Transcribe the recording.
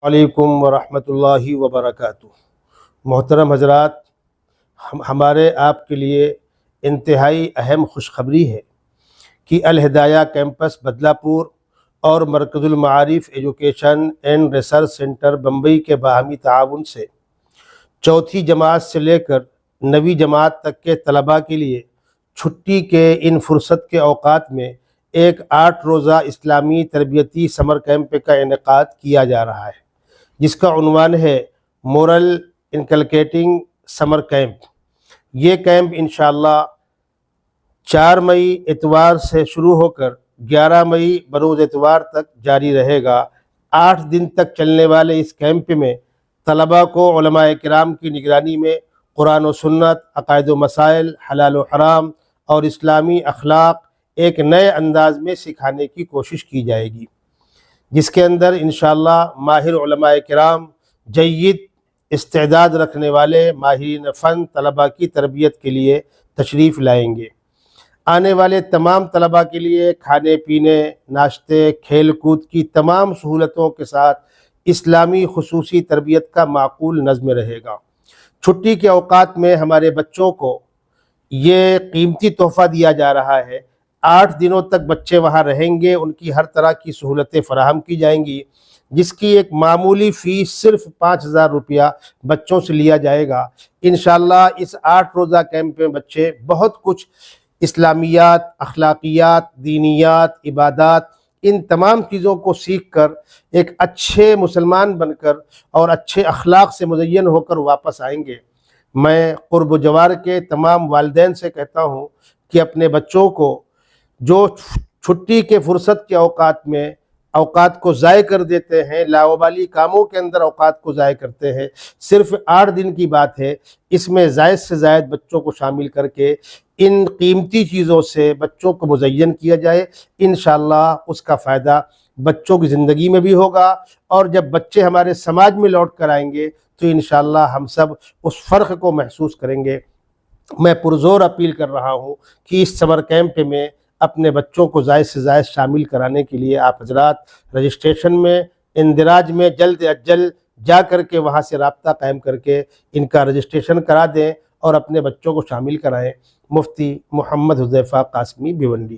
علیکم ورحمۃ اللہ وبرکاتہ۔ محترم حضرات، ہمارے آپ کے لیے انتہائی اہم خوشخبری ہے کہ الہدایہ کیمپس بدلاپور اور Markaz Al-Maarif education and research centre Bombay کے باہمی تعاون سے چوتھی جماعت سے لے کر 9ویں جماعت تک کے طلباء کے لیے چھٹی کے ان فرصت کے اوقات میں ایک 8 روزہ اسلامی تربیتی سمر کیمپ کا انعقاد کیا جا رہا ہے، جس کا عنوان ہے مورل انکلکیٹنگ سمر کیمپ۔ یہ کیمپ انشاءاللہ 4 مئی اتوار سے شروع ہو کر 11 مئی بروز اتوار تک جاری رہے گا۔ 8 دن تک چلنے والے اس کیمپ میں طلباء کو علماء کرام کی نگرانی میں قرآن و سنت، عقائد و مسائل، حلال و حرام اور اسلامی اخلاق ایک نئے انداز میں سکھانے کی کوشش کی جائے گی، جس کے اندر انشاءاللہ ماہر علماء کرام، جید استعداد رکھنے والے ماہرین فن طلباء کی تربیت کے لیے تشریف لائیں گے۔ آنے والے تمام طلباء کے لیے کھانے پینے، ناشتے، کھیل کود کی تمام سہولتوں کے ساتھ اسلامی خصوصی تربیت کا معقول نظم رہے گا۔ چھٹی کے اوقات میں ہمارے بچوں کو یہ قیمتی تحفہ دیا جا رہا ہے۔ 8 دنوں تک بچے وہاں رہیں گے، ان کی ہر طرح کی سہولتیں فراہم کی جائیں گی، جس کی ایک معمولی فیس صرف 5000 روپیہ بچوں سے لیا جائے گا۔ انشاءاللہ اس 8 روزہ کیمپ میں بچے بہت کچھ اسلامیات، اخلاقیات، دینیات، عبادات، ان تمام چیزوں کو سیکھ کر ایک اچھے مسلمان بن کر اور اچھے اخلاق سے مزین ہو کر واپس آئیں گے۔ میں قرب و جوار کے تمام والدین سے کہتا ہوں کہ اپنے بچوں کو جو چھٹی کے فرصت کے اوقات میں اوقات کو ضائع کر دیتے ہیں، لاوبالی کاموں کے اندر اوقات کو ضائع کرتے ہیں، صرف 8 دن کی بات ہے، اس میں زائد سے زائد بچوں کو شامل کر کے ان قیمتی چیزوں سے بچوں کو مزین کیا جائے۔ انشاءاللہ اس کا فائدہ بچوں کی زندگی میں بھی ہوگا، اور جب بچے ہمارے سماج میں لوٹ کر آئیں گے تو انشاءاللہ ہم سب اس فرق کو محسوس کریں گے۔ میں پرزور اپیل کر رہا ہوں کہ اس سمر کیمپ میں اپنے بچوں کو زائد سے زائد شامل کرانے کے لیے آپ حضرات رجسٹریشن میں، اندراج میں جلد از جلد جا کر کے وہاں سے رابطہ قائم کر کے ان کا رجسٹریشن کرا دیں اور اپنے بچوں کو شامل کرائیں۔ مفتی محمد حذیفہ قاسمی بھیونڈی۔